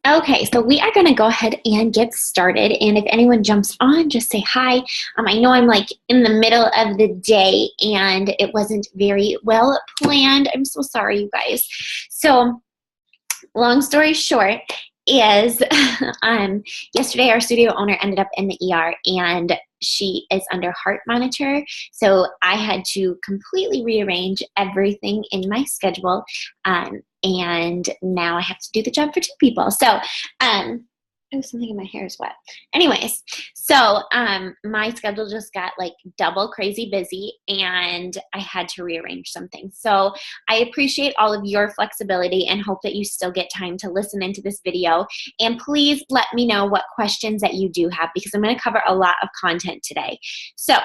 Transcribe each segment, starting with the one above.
Okay, so we are going to go ahead and get started. And if anyone jumps on, just say hi. I know I'm like in the middle of the day and it wasn't very well planned. I'm so sorry, you guys. So, long story short is yesterday our studio owner ended up in the ER and she is under heart monitor. So I had to completely rearrange everything in my schedule. And now I have to do the job for two people. So, oh, something in my hair is wet. Anyways, so my schedule just got like double crazy busy and I had to rearrange something. So I appreciate all of your flexibility and hope that you still get time to listen into this video. And please let me know what questions that you do have because I'm going to cover a lot of content today. So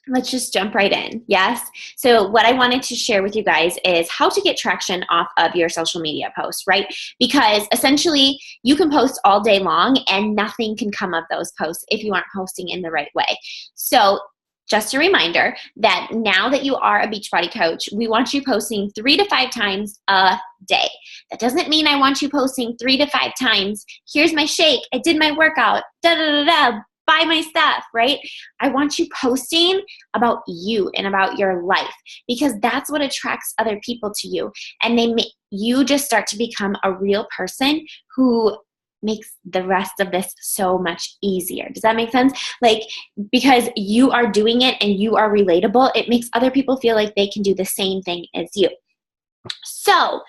let's just jump right in. Yes. So what I wanted to share with you guys is how to get traction off of your social media posts, right? Because essentially you can post all day long and nothing can come of those posts if you aren't posting in the right way. So just a reminder that now that you are a Beachbody coach, we want you posting 3 to 5 times a day. That doesn't mean I want you posting 3 to 5 times. Here's my shake. I did my workout. Da da da da. Buy my stuff, right? I want you posting about you and about your life because that's what attracts other people to you. And you just start to become a real person who makes the rest of this so much easier. Does that make sense? Like, because you are doing it and you are relatable, it makes other people feel like they can do the same thing as you. So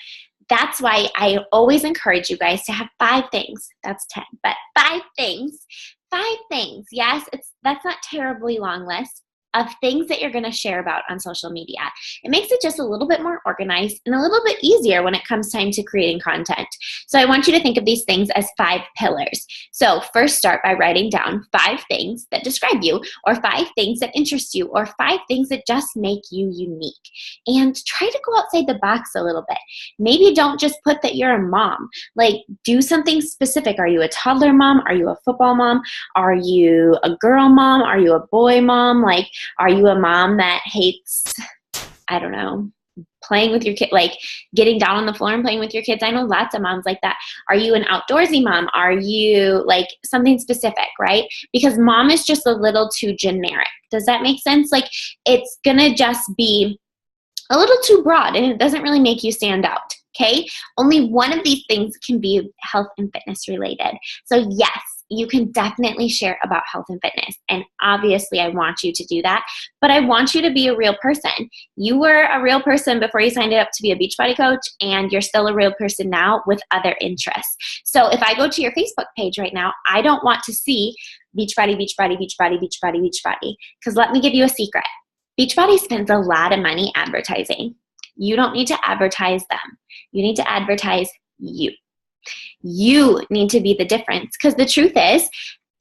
that's why I always encourage you guys to have 5 things. That's 10, but 5 things. 5 things. Yes, that's not terribly long list of things that you're going to share about on social media. It makes it just a little bit more organized and a little bit easier when it comes time to creating content. So I want you to think of these things as 5 pillars. So first start by writing down 5 things that describe you or 5 things that interest you or 5 things that just make you unique. And try to go outside the box a little bit. Maybe don't just put that you're a mom. Like do something specific. Are you a toddler mom? Are you a football mom? Are you a girl mom? Are you a boy mom? Like, are you a mom that hates, I don't know, playing with your kid, like getting down on the floor and playing with your kids? I know lots of moms like that. Are you an outdoorsy mom? Are you like something specific, right? Because mom is just a little too generic. Does that make sense? Like it's going to just be a little too broad and it doesn't really make you stand out. Okay. Only one of these things can be health and fitness related. So yes, you can definitely share about health and fitness. And obviously I want you to do that, but I want you to be a real person. You were a real person before you signed up to be a Beachbody coach, and you're still a real person now with other interests. So if I go to your Facebook page right now, I don't want to see Beachbody, Beachbody, Beachbody, Beachbody, Beachbody. Because let me give you a secret. Beachbody spends a lot of money advertising. You don't need to advertise them. You need to advertise you. You need to be the difference because the truth is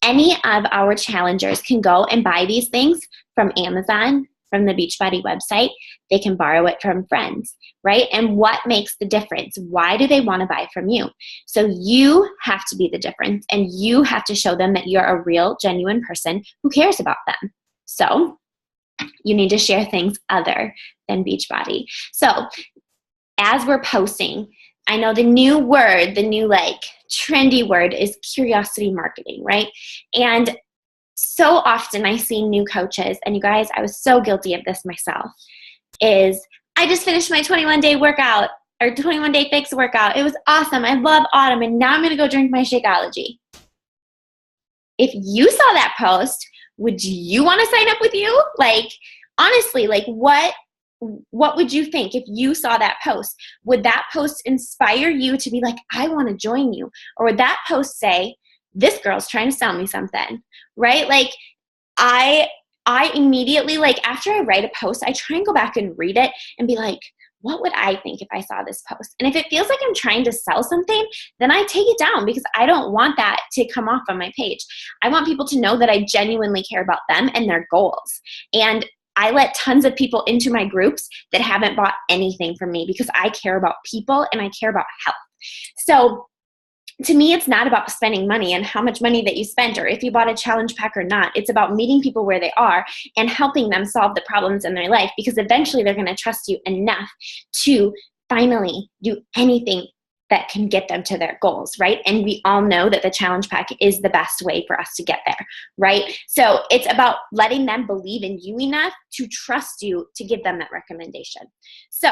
any of our challengers can go and buy these things from Amazon, from the Beachbody website. They can borrow it from friends, right? And what makes the difference? Why do they want to buy from you? So you have to be the difference and you have to show them that you're a real, genuine person who cares about them. So you need to share things other than Beachbody. So as we're posting, I know the new word, the new like trendy word is curiosity marketing, right? And so often I see new coaches, and you guys, I was so guilty of this myself, is I just finished my 21-day workout or 21-day fix workout. It was awesome. I love autumn, and now I'm going to go drink my Shakeology. If you saw that post, would you want to sign up with you? Like, honestly, like what would you think if you saw that post? Would that post inspire you to be like, I want to join you? Or would that post say, this girl's trying to sell me something, right? Like I immediately, like after I write a post, I try and go back and read it and be like, what would I think if I saw this post? And if it feels like I'm trying to sell something, then I take it down because I don't want that to come off on my page. I want people to know that I genuinely care about them and their goals. And I let tons of people into my groups that haven't bought anything from me because I care about people and I care about health. So to me, it's not about spending money and how much money that you spent or if you bought a challenge pack or not. It's about meeting people where they are and helping them solve the problems in their life because eventually they're going to trust you enough to finally do anything that can get them to their goals, right? And we all know that the challenge pack is the best way for us to get there, right? So it's about letting them believe in you enough to trust you to give them that recommendation. So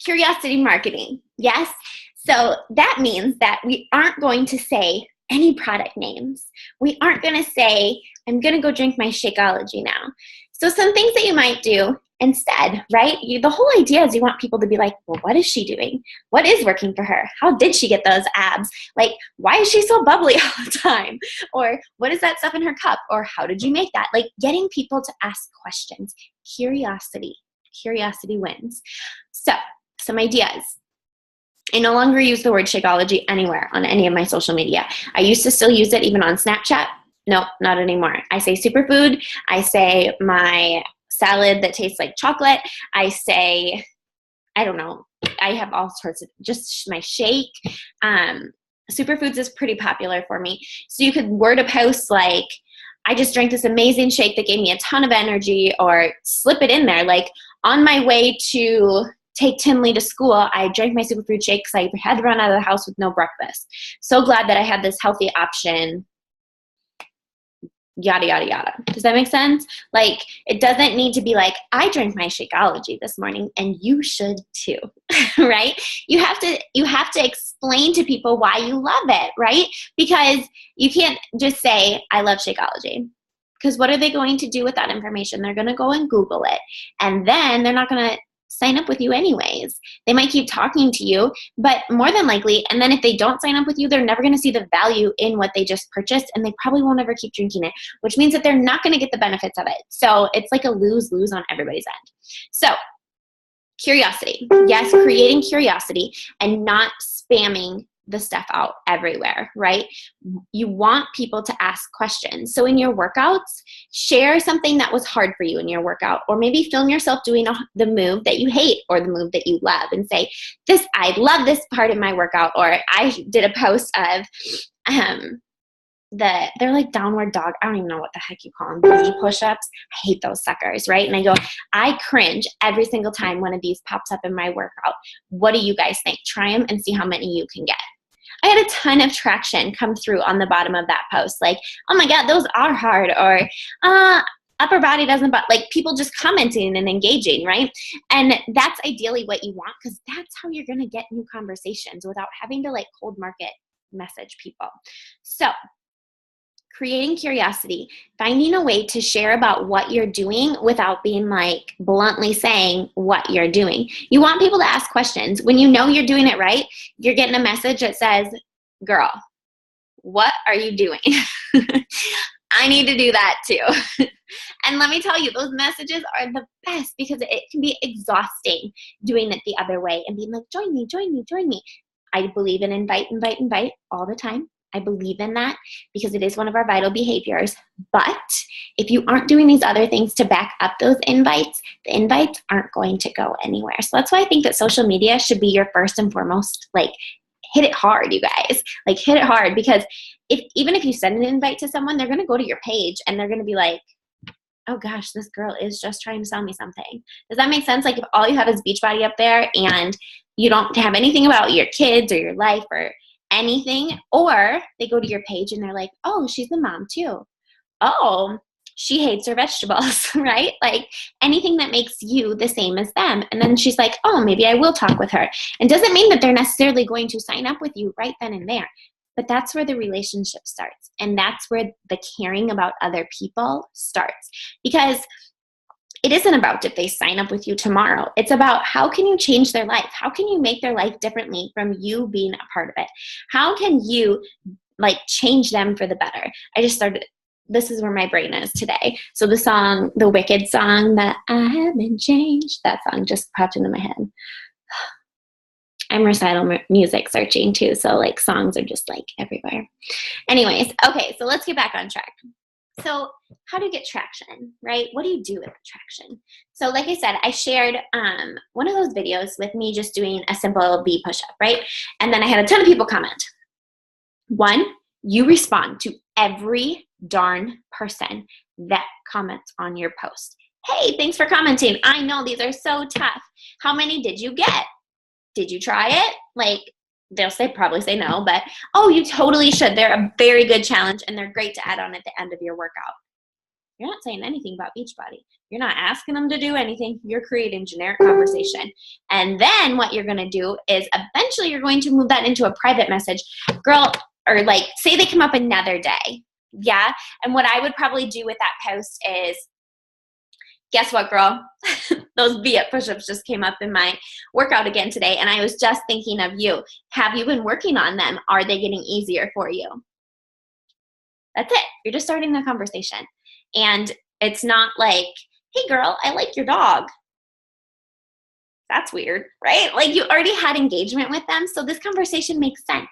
curiosity marketing, yes? So that means that we aren't going to say any product names. We aren't going to say, I'm going to go drink my Shakeology now. So some things that you might do instead, right? The whole idea is you want people to be like, well, what is she doing? What is working for her? How did she get those abs? Like, why is she so bubbly all the time? Or what is that stuff in her cup? Or how did you make that? Like getting people to ask questions. Curiosity wins. So some ideas. I no longer use the word Shakeology anywhere on any of my social media. I used to still use it even on Snapchat. No, not anymore. I say superfood. I say my salad that tastes like chocolate. I say, I don't know. I have all sorts of, just my shake. Superfoods is pretty popular for me. So you could word a post like, I just drank this amazing shake that gave me a ton of energy, or slip it in there. Like on my way to take Tinley to school, I drank my superfood shake because I had to run out of the house with no breakfast. So glad that I had this healthy option. Yada, yada, yada. Does that make sense? Like, it doesn't need to be like, I drank my Shakeology this morning and you should too, right? You have to explain to people why you love it, right? Because you can't just say, I love Shakeology. Because what are they going to do with that information? They're going to go and Google it. And then they're not going to sign up with you anyways. They might keep talking to you, but more than likely, and then if they don't sign up with you, they're never going to see the value in what they just purchased, and they probably won't ever keep drinking it, which means that they're not going to get the benefits of it. So it's like a lose-lose on everybody's end. So curiosity. Yes, creating curiosity and not spamming the stuff out everywhere, right? You want people to ask questions. So in your workouts, share something that was hard for you in your workout, or maybe film yourself doing the move that you hate or the move that you love and say, I love this part of my workout. Or I did a post of, they're like downward dog. I don't even know what the heck you call them. Booty push-ups. I hate those suckers, right? And I go, I cringe every single time one of these pops up in my workout. What do you guys think? Try them and see how many you can get. I had a ton of traction come through on the bottom of that post. Like, oh my God, those are hard. Or, upper body doesn't, but like people just commenting and engaging, right? And that's ideally what you want, because that's how you're going to get new conversations without having to like cold market message people. So creating curiosity, finding a way to share about what you're doing without being like bluntly saying what you're doing. You want people to ask questions. When you know you're doing it right, you're getting a message that says, girl, what are you doing? I need to do that too. And let me tell you, those messages are the best, because it can be exhausting doing it the other way and being like, join me, join me, join me. I believe in invite all the time. I believe in that because it is one of our vital behaviors. But if you aren't doing these other things to back up those invites, the invites aren't going to go anywhere. So that's why I think that social media should be your first and foremost, like, hit it hard, you guys. Like, hit it hard, because even if you send an invite to someone, they're going to go to your page and they're going to be like, oh gosh, this girl is just trying to sell me something. Does that make sense? Like, if all you have is Beachbody up there and you don't have anything about your kids or your life or anything, or they go to your page and they're like, oh, she's a mom too. Oh, she hates her vegetables, right? Like, anything that makes you the same as them. And then she's like, oh, maybe I will talk with her. And doesn't mean that they're necessarily going to sign up with you right then and there. But that's where the relationship starts. And that's where the caring about other people starts. Because it isn't about if they sign up with you tomorrow. It's about how can you change their life? How can you make their life differently from you being a part of it? How can you like change them for the better? I just started, this is where my brain is today. So the song, the Wicked song, that I have been changed, that song just popped into my head. I'm recital music searching too, so like songs are just like everywhere. Anyways, okay, so let's get back on track. So how do you get traction, right? What do you do with traction? So like I said, I shared one of those videos with me just doing a simple V push-up, right? And then I had a ton of people comment. One, you respond to every darn person that comments on your post. Hey, thanks for commenting. I know these are so tough. How many did you get? Did you try it? Like, they'll probably say no, but oh, you totally should. They're a very good challenge and they're great to add on at the end of your workout. You're not saying anything about Beachbody. You're not asking them to do anything. You're creating generic conversation. And then what you're going to do is eventually you're going to move that into a private message. Girl, or like say they come up another day. Yeah. And what I would probably do with that post is, guess what, girl? Those V-up push-ups just came up in my workout again today. And I was just thinking of you. Have you been working on them? Are they getting easier for you? That's it. You're just starting the conversation. And it's not like, hey girl, I like your dog. That's weird, right? Like you already had engagement with them. So this conversation makes sense.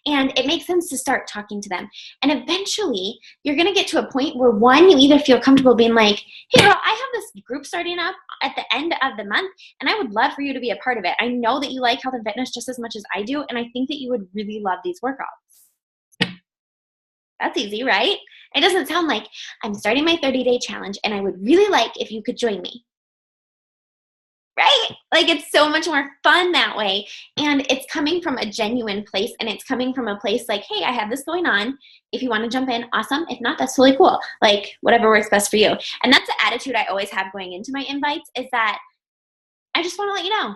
And it makes sense to start talking to them. And eventually you're going to get to a point where one, you either feel comfortable being like, hey girl, I have this group starting up at the end of the month and I would love for you to be a part of it. I know that you like health and fitness just as much as I do. And I think that you would really love these workouts. That's easy, right? It doesn't sound like I'm starting my 30-day challenge and I would really like if you could join me. Right? Like it's so much more fun that way. And it's coming from a genuine place and it's coming from a place like, hey, I have this going on. If you want to jump in, awesome. If not, that's totally cool. Like whatever works best for you. And that's the attitude I always have going into my invites is that I just want to let you know.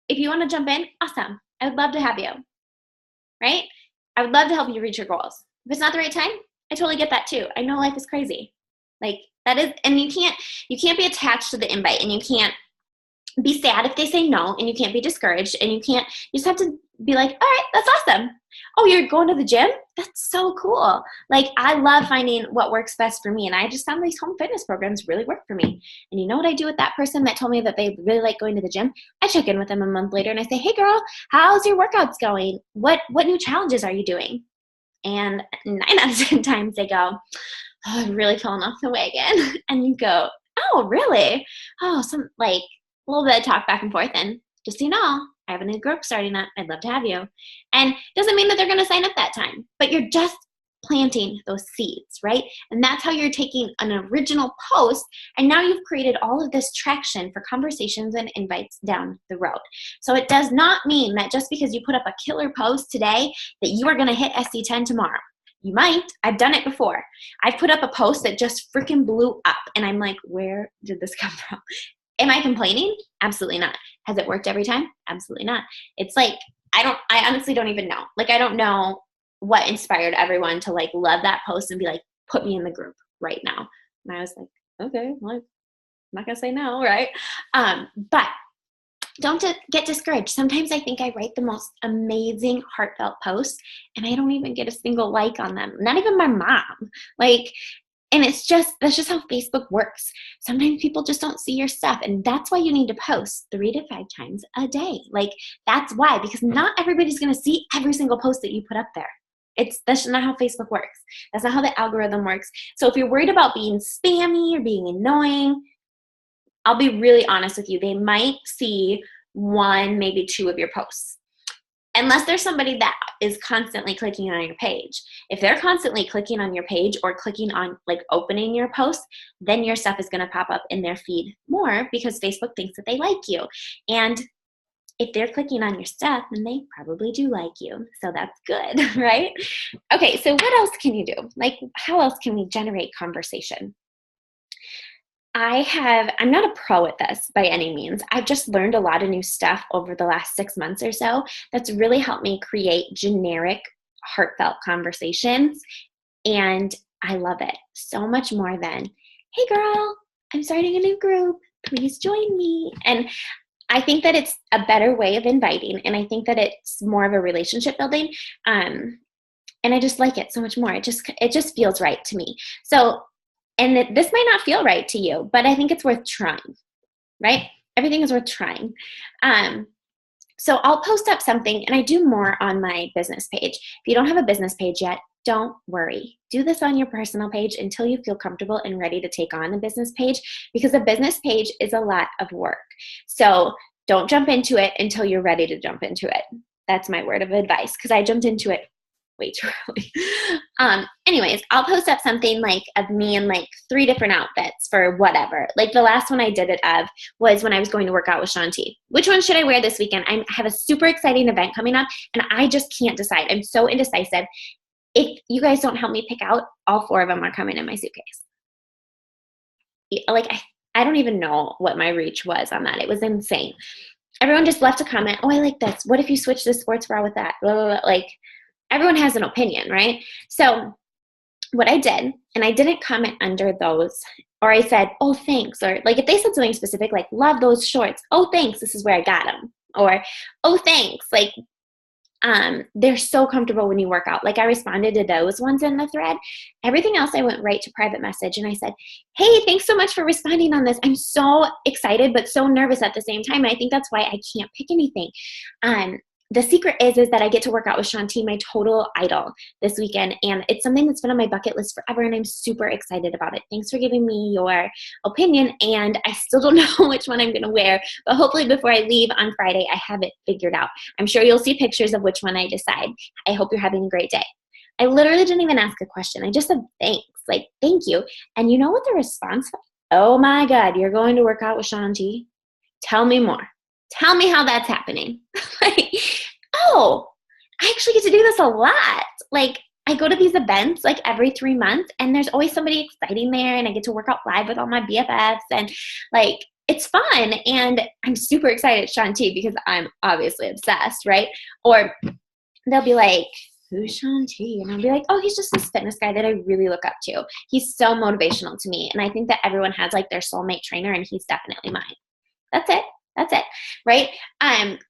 If you want to jump in, awesome. I would love to have you. Right? I would love to help you reach your goals. If it's not the right time, I totally get that too. I know life is crazy. Like that is, and you can't be attached to the invite and you can't be sad if they say no and you can't be discouraged and you just have to be like, all right, that's awesome. Oh, you're going to the gym? That's so cool. Like I love finding what works best for me. And I just found these home fitness programs really work for me. And you know what I do with that person that told me that they really like going to the gym? I check in with them a month later and I say, hey girl, how's your workouts going? What new challenges are you doing? And 9 out of 10 times they go, oh, I've really fallen off the wagon. And you go, oh, really? Oh, some like a little bit of talk back and forth. And just so you know, I have a new group starting up. I'd love to have you. And it doesn't mean that they're going to sign up that time, but you're just planting those seeds, right? And that's how you're taking an original post and now you've created all of this traction for conversations and invites down the road. So it does not mean that just because you put up a killer post today that you are going to hit SC10 tomorrow. You might. I've done it before. I've put up a post that just freaking blew up and I'm like, where did this come from? Am I complaining? Absolutely not. Has it worked every time? Absolutely not. It's like, I honestly don't even know. Like, I don't know what inspired everyone to like love that post and be like, put me in the group right now. And I was like, okay, well, I'm not going to say no, right? But don't get discouraged. Sometimes I think I write the most amazing heartfelt posts and I don't even get a single like on them. Not even my mom. Like, and that's just how Facebook works. Sometimes people just don't see your stuff. And that's why you need to post 3 to 5 times a day. Like that's why, because not everybody's going to see every single post that you put up there. That's not how Facebook works. That's not how the algorithm works. So if you're worried about being spammy or being annoying, I'll be really honest with you. They might see 1, maybe 2 of your posts. Unless there's somebody that is constantly clicking on your page. If they're constantly clicking on your page or clicking on like opening your post, then your stuff is going to pop up in their feed more because Facebook thinks that they like you. And if they're clicking on your stuff, then they probably do like you. So that's good, right? Okay, so what else can you do? Like, how else can we generate conversation? I'm not a pro at this by any means. I've just learned a lot of new stuff over the last 6 months or so that's really helped me create generic, heartfelt conversations. And I love it so much more than, hey girl, I'm starting a new group. Please join me. And I think that it's a better way of inviting. And I think that it's more of a relationship building. And I just like it so much more. It just feels right to me. So, and this might not feel right to you, but I think it's worth trying, right? Everything is worth trying. So I'll post up something, and I do more on my business page. If you don't have a business page yet, don't worry. Do this on your personal page until you feel comfortable and ready to take on a business page, because a business page is a lot of work. So don't jump into it until you're ready to jump into it. That's my word of advice, because I jumped into it way too early. Anyways, I'll post up something like of me in like 3 different outfits for whatever. Like the last one I did it of was when I was going to work out with Shaun T. Which one should I wear this weekend? I have a super exciting event coming up and I just can't decide. I'm so indecisive. If you guys don't help me pick out, all 4 of them are coming in my suitcase. Like I don't even know what my reach was on that. It was insane. Everyone just left a comment. Oh, I like this. What if you switch this sports bra with that? Blah, blah, blah. Like everyone has an opinion, right? So what I did, and I didn't comment under those, or I said, oh, thanks. Or like if they said something specific, like love those shorts. Oh, thanks. This is where I got them. Or, oh, thanks. Like they're so comfortable when you work out. Like I responded to those ones in the thread. Everything else I went right to private message and I said, hey, thanks so much for responding on this. I'm so excited but so nervous at the same time. And I think that's why I can't pick anything. The secret is that I get to work out with Shaun T, my total idol, this weekend. And it's something that's been on my bucket list forever, and I'm super excited about it. Thanks for giving me your opinion. And I still don't know which one I'm going to wear, but hopefully before I leave on Friday, I have it figured out. I'm sure you'll see pictures of which one I decide. I hope you're having a great day. I literally didn't even ask a question. I just said thanks, like thank you. And you know what the response was? Oh my God, you're going to work out with Shaun T? Tell me more. Tell me how that's happening. Like, oh, I actually get to do this a lot. Like, I go to these events like every 3 months, and there's always somebody exciting there, and I get to work out live with all my BFFs, and like, it's fun. And I'm super excited, Shaun T, because I'm obviously obsessed, right? Or they'll be like, who's Shaun T? And I'll be like, oh, he's just this fitness guy that I really look up to. He's so motivational to me. And I think that everyone has like their soulmate trainer, and he's definitely mine. That's it. That's it. Right? And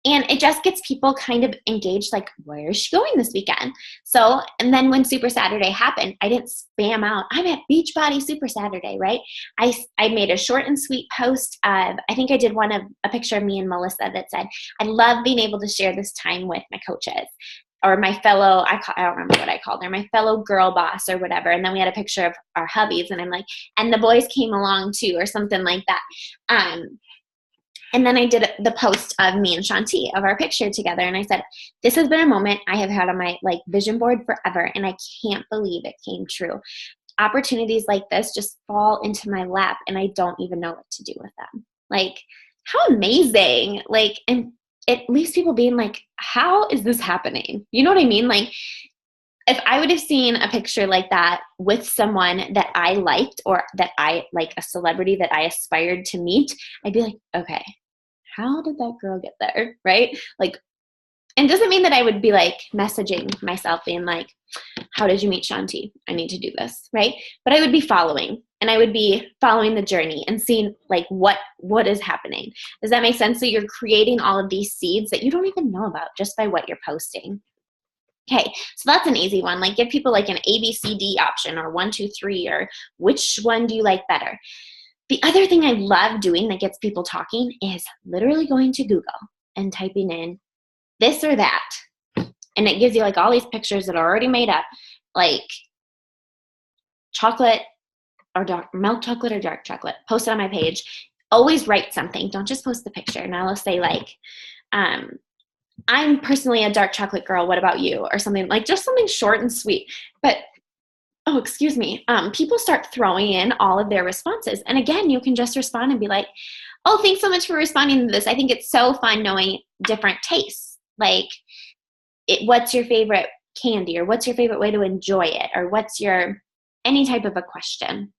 it just gets people kind of engaged, like, where is she going this weekend? So, and then when Super Saturday happened, I didn't spam out, I'm at Beachbody Super Saturday, right? I made a short and sweet post of, I think I did one of a picture of me and Melissa that said, I love being able to share this time with my coaches. Or my fellow, I don't remember what I called her, my fellow girl boss or whatever. And then we had a picture of our hubbies, and I'm like, and the boys came along too, or something like that. And then I did the post of me and Shaun T of our picture together. And I said, this has been a moment I have had on my like vision board forever. And I can't believe it came true. Opportunities like this just fall into my lap, and I don't even know what to do with them. Like, how amazing. Like, and it leaves people being like, how is this happening? You know what I mean? Like, if I would have seen a picture like that with someone that I liked, or that I like a celebrity that I aspired to meet, I'd be like, okay, how did that girl get there? Right? Like, and it doesn't mean that I would be like messaging myself being like, how did you meet Shaun T? I need to do this, right? But I would be following, and I would be following the journey and seeing like what is happening. Does that make sense? So you're creating all of these seeds that you don't even know about just by what you're posting. Okay, so that's an easy one. Like, give people like an ABCD option, or 1, 2, 3, or which one do you like better? The other thing I love doing that gets people talking is literally going to Google and typing in this or that. And it gives you like all these pictures that are already made up, like chocolate or milk chocolate or dark chocolate. Post it on my page. Always write something. Don't just post the picture. And I'll say like, I'm personally a dark chocolate girl. What about you? Or something like, just something short and sweet. But oh, excuse me, people start throwing in all of their responses. And again, you can just respond and be like, oh, thanks so much for responding to this. I think it's so fun knowing different tastes. Like, what's your favorite candy? Or what's your favorite way to enjoy it? Or what's your, any type of a question.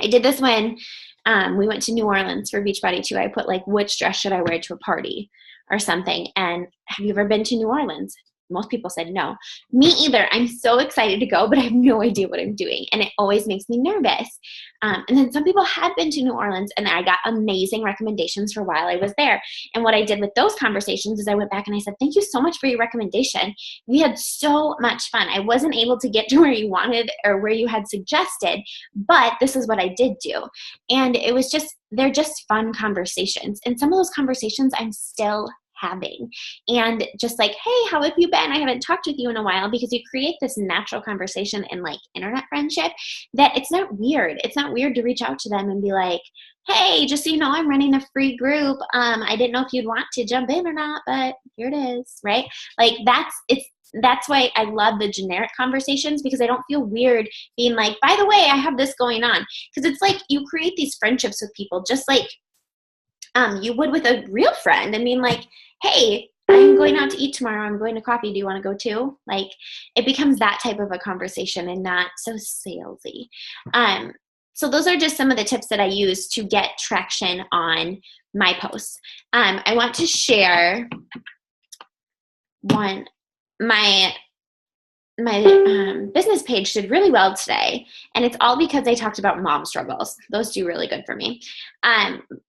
I did this when we went to New Orleans for Beachbody too. I put like, which dress should I wear to a party or something? And have you ever been to New Orleans? Most people said no. Me either. I'm so excited to go, but I have no idea what I'm doing. And it always makes me nervous. And then some people had been to New Orleans, and I got amazing recommendations for while I was there. And what I did with those conversations is I went back and I said, thank you so much for your recommendation. We had so much fun. I wasn't able to get to where you wanted or where you had suggested, but this is what I did do. And it was just, they're just fun conversations. And some of those conversations I'm still having. And just like, hey, how have you been? I haven't talked with you in a while, because you create this natural conversation and like internet friendship that it's not weird. It's not weird to reach out to them and be like, hey, just so you know, I'm running a free group. I didn't know if you'd want to jump in or not, but here it is, right? Like, that's why I love the generic conversations, because I don't feel weird being like, by the way, I have this going on. Because it's like you create these friendships with people just like you would with a real friend. I mean, like, hey, I'm going out to eat tomorrow. I'm going to coffee. Do you want to go too? Like, it becomes that type of a conversation and not so salesy. So those are just some of the tips that I use to get traction on my posts. I want to share one. My business page did really well today, and it's all because I talked about mom struggles. Those do really good for me.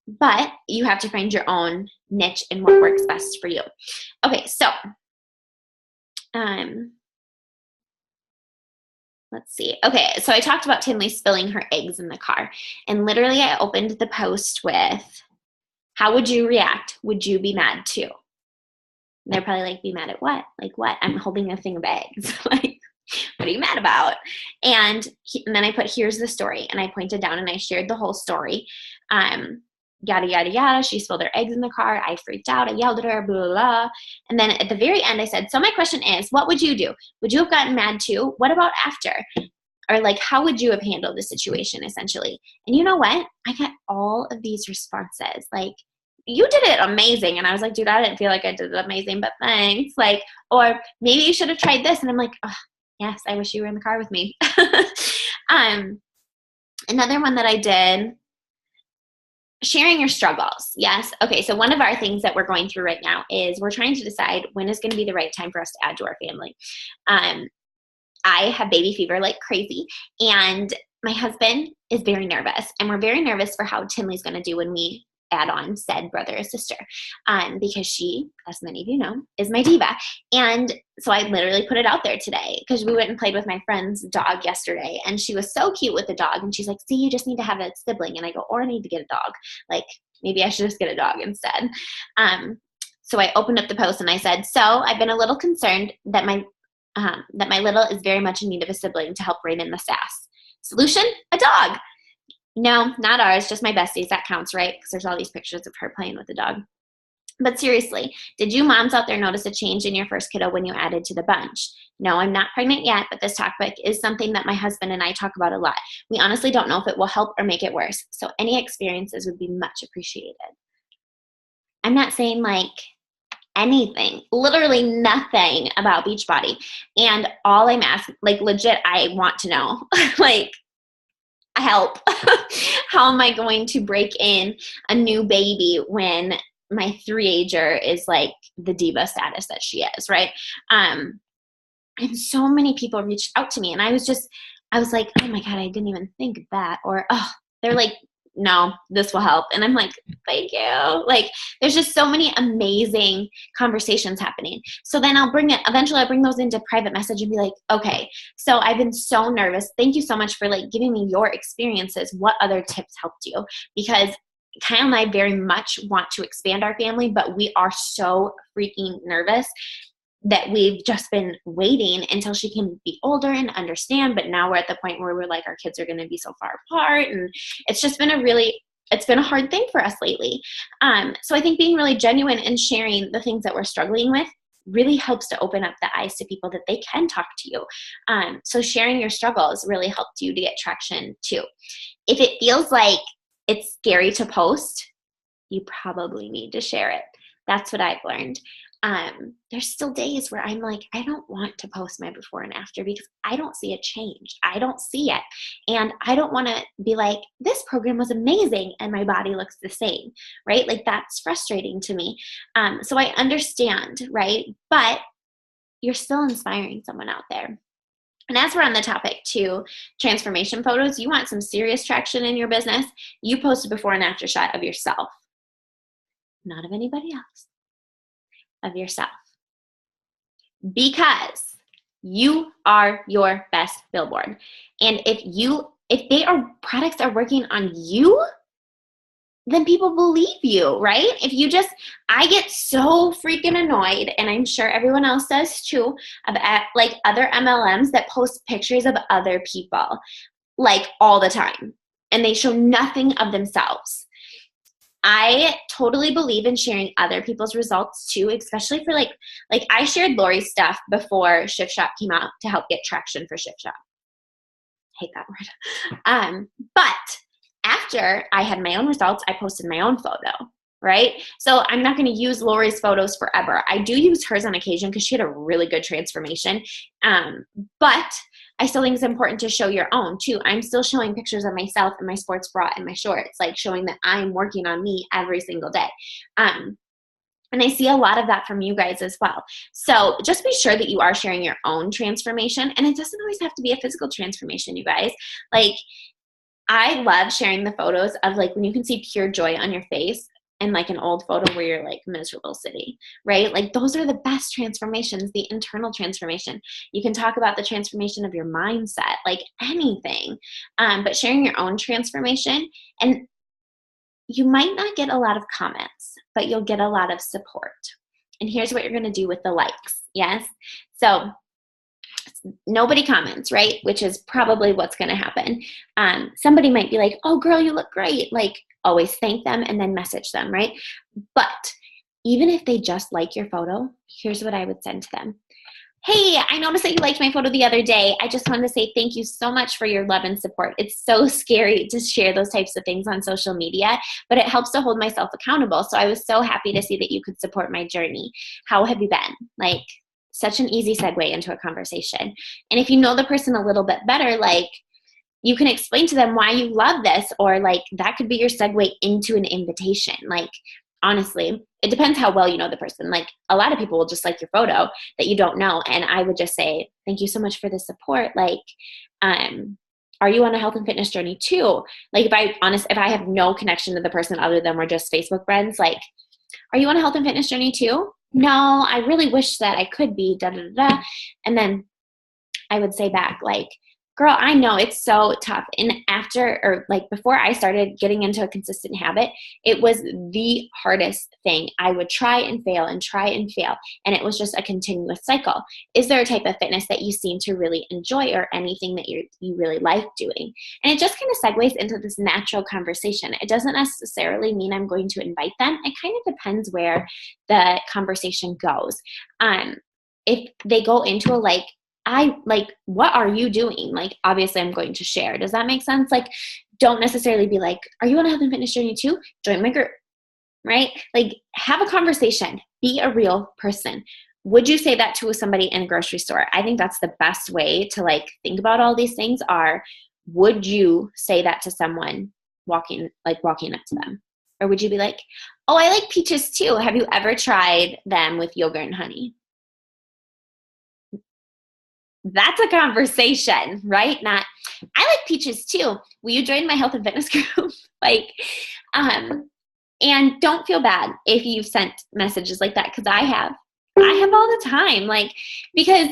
But you have to find your own niche and what works best for you. Okay, so let's see. Okay, so I talked about Tinley spilling her eggs in the car, and literally I opened the post with, how would you react? Would you be mad too? And they're probably like, be mad at what? Like what? I'm holding a thing of eggs. Like, what are you mad about? And then I put, here's the story. And I pointed down and I shared the whole story. Yada, yada, yada. She spilled her eggs in the car. I freaked out. I yelled at her, blah, blah, blah. And then at the very end, I said, so my question is, what would you do? Would you have gotten mad too? What about after? Or like, how would you have handled the situation essentially? And you know what? I got all of these responses. Like, you did it amazing. And I was like, dude, I didn't feel like I did it amazing, but thanks. Like, or maybe you should have tried this. And I'm like, oh, yes, I wish you were in the car with me. Another one that I did, sharing your struggles. Yes. Okay. So one of our things that we're going through right now is we're trying to decide when is going to be the right time for us to add to our family. I have baby fever like crazy, and my husband is very nervous, and we're very nervous for how Tinley's going to do when we add on said brother or sister, because she, as many of you know, is my diva. And so I literally put it out there today, because we went and played with my friend's dog yesterday, and she was so cute with the dog, and she's like, see, you just need to have a sibling. And I go, or I need to get a dog. Like, maybe I should just get a dog instead. So I opened up the post and I said, so I've been a little concerned that my little is very much in need of a sibling to help rein in the sass. Solution? A dog. No, not ours, just my bestie's. That counts, right? Because there's all these pictures of her playing with the dog. But seriously, did you moms out there notice a change in your first kiddo when you added to the bunch? No, I'm not pregnant yet, but this topic is something that my husband and I talk about a lot. We honestly don't know if it will help or make it worse, so any experiences would be much appreciated. I'm not saying like anything, literally nothing about Beachbody. And all I'm asking, like legit, I want to know, like, help. How am I going to break in a new baby when my 3-ager is like the diva status that she is, right? And so many people reached out to me, and I was like, oh my God, I didn't even think of that. Or, oh, they're like, no, this will help. And I'm like, thank you. Like, there's just so many amazing conversations happening. So then eventually I'll bring those into private message and be like, okay, so I've been so nervous. Thank you so much for like giving me your experiences. What other tips helped you? Because Kyle and I very much want to expand our family, but we are so freaking nervous that we've just been waiting until she can be older and understand. But now we're at the point where we're like, our kids are going to be so far apart. And it's just been it's been a hard thing for us lately. So I think being really genuine and sharing the things that we're struggling with really helps to open up the eyes to people that they can talk to you. So sharing your struggles really helped you to get traction too. If it feels like it's scary to post, you probably need to share it. That's what I've learned. There's still days where I'm like, I don't want to post my before and after because I don't see a change. I don't see it. And I don't want to be like, this program was amazing and my body looks the same, right? Like that's frustrating to me. So I understand, right? But you're still inspiring someone out there. And as we're on the topic too, transformation photos, you want some serious traction in your business, you post a before and after shot of yourself, not of anybody else. Of yourself, because you are your best billboard. And if products are working on you, then people believe you, right? I get so freaking annoyed, and I'm sure everyone else does too, about like other MLMs that post pictures of other people like all the time, and they show nothing of themselves. I totally believe in sharing other people's results too, especially for like I shared Lori's stuff before Shift Shop came out to help get traction for Shift Shop. Hate that word. But after I had my own results, I posted my own photo, right? So I'm not going to use Lori's photos forever. I do use hers on occasion because she had a really good transformation. But I still think it's important to show your own too. I'm still showing pictures of myself in my sports bra and my shorts, like showing that I'm working on me every single day. And I see a lot of that from you guys as well. So just be sure that you are sharing your own transformation. And it doesn't always have to be a physical transformation, you guys. Like, I love sharing the photos of like when you can see pure joy on your face and like an old photo where you're like miserable city, right? Like those are the best transformations, the internal transformation. You can talk about the transformation of your mindset, like anything, but sharing your own transformation. And you might not get a lot of comments, but you'll get a lot of support. And here's what you're going to do with the likes. Yes. So nobody comments, right? Which is probably what's going to happen. Somebody might be like, oh girl, you look great. Like always thank them and then message them, right? But even if they just like your photo, here's what I would send to them. Hey, I noticed that you liked my photo the other day. I just wanted to say thank you so much for your love and support. It's so scary to share those types of things on social media, but it helps to hold myself accountable. So I was so happy to see that you could support my journey. How have you been? Like, such an easy segue into a conversation. And if you know the person a little bit better, like, you can explain to them why you love this, or like that could be your segue into an invitation. Like, honestly, it depends how well you know the person. Like a lot of people will just like your photo that you don't know. And I would just say, thank you so much for the support. Like, are you on a health and fitness journey too? Like if I have no connection to the person other than we're just Facebook friends, like, are you on a health and fitness journey too? No, I really wish that I could be, da, da, da, da. And then I would say back, like, girl, I know it's so tough. And after, or like before I started getting into a consistent habit, it was the hardest thing. I would try and fail and try and fail. And it was just a continuous cycle. Is there a type of fitness that you seem to really enjoy, or anything that you really like doing? And it just kind of segues into this natural conversation. It doesn't necessarily mean I'm going to invite them. It kind of depends where the conversation goes. If they go into a what are you doing? Like, obviously I'm going to share. Does that make sense? Like, don't necessarily be like, are you on a health and fitness journey too? Join my group, right? Like, have a conversation. Be a real person. Would you say that to somebody in a grocery store? I think that's the best way to like think about all these things are, would you say that to someone walking up to them? Or would you be like, oh, I like peaches too. Have you ever tried them with yogurt and honey? That's a conversation, right? Not, I like peaches too. Will you join my health and fitness group? And don't feel bad if you've sent messages like that, because I have all the time, like, because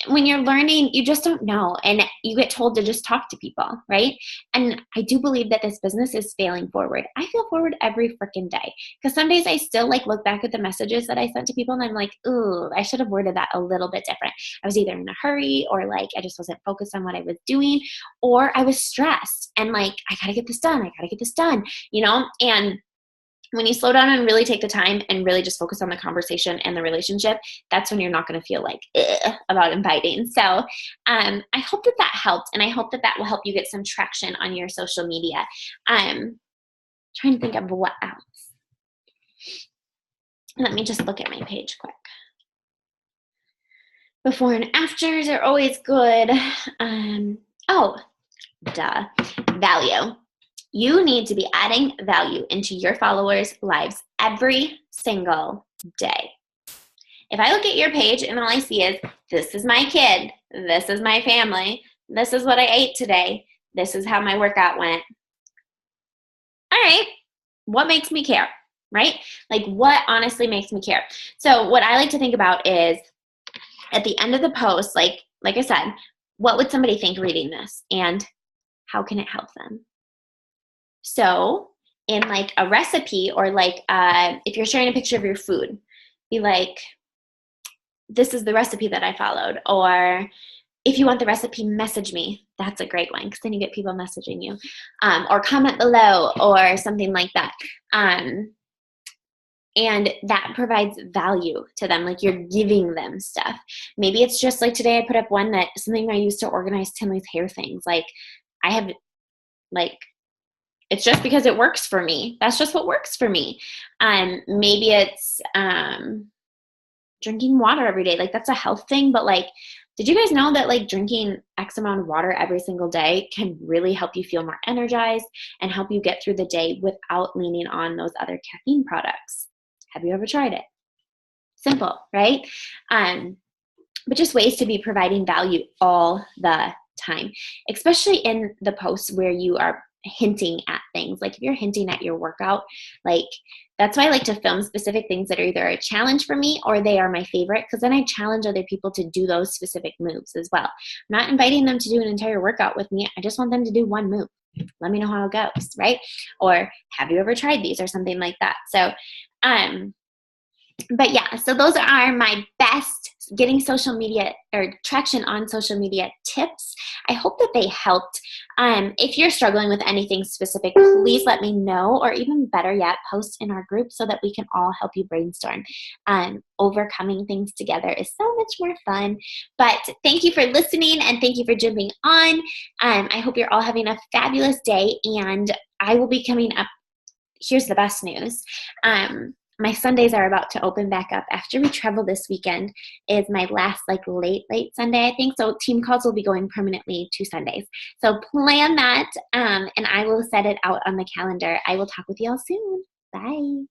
when you're learning, you just don't know, and you get told to just talk to people, right? And I do believe that this business is failing forward. I feel forward every freaking day, because some days I still like look back at the messages that I sent to people and I'm like, ooh, I should have worded that a little bit different. I was either in a hurry, or like I just wasn't focused on what I was doing, or I was stressed and like, I gotta get this done, and when you slow down and really take the time and really just focus on the conversation and the relationship, that's when you're not going to feel like about inviting. So I hope that helped, and I hope that will help you get some traction on your social media. I'm trying to think of what else. Let me just look at my page quick. Before and afters are always good. Value. You need to be adding value into your followers' lives every single day. If I look at your page and all I see is, this is my kid, this is my family, this is what I ate today, this is how my workout went. All right, what makes me care, right? Like, what honestly makes me care? So what I like to think about is, at the end of the post, like I said, what would somebody think reading this, and how can it help them? So in like a recipe, or like if you're sharing a picture of your food, be like, this is the recipe that I followed, or if you want the recipe, message me. That's a great one because then you get people messaging you, or comment below or something like that. And that provides value to them, like you're giving them stuff. Maybe it's just like today I put up one that something I used to organize Tinley's hair things. Like I have, like, it's just because it works for me. That's just what works for me. Maybe it's drinking water every day. Like that's a health thing, but like, did you guys know that like drinking X amount of water every single day can really help you feel more energized and help you get through the day without leaning on those other caffeine products? Have you ever tried it? Simple, right? But just ways to be providing value all the time, especially in the posts where you are hinting at things. Like if you're hinting at your workout, like that's why I like to film specific things that are either a challenge for me or they are my favorite, because then I challenge other people to do those specific moves as well. I'm not inviting them to do an entire workout with me. I just want them to do one move. Let me know how it goes, right? Or have you ever tried these or something like that? So, but yeah, so those are my best getting social media or traction on social media tips. I hope that they helped. If you're struggling with anything specific, please let me know, or even better yet, post in our group so that we can all help you brainstorm. Overcoming things together is so much more fun. But thank you for listening and thank you for jumping on. I hope you're all having a fabulous day, and I will be coming up. Here's the best news. My Sundays are about to open back up after we travel this weekend. Is my last like late Sunday, I think. So team calls will be going permanently to Sundays. So plan that, and I will set it out on the calendar. I will talk with you all soon. Bye.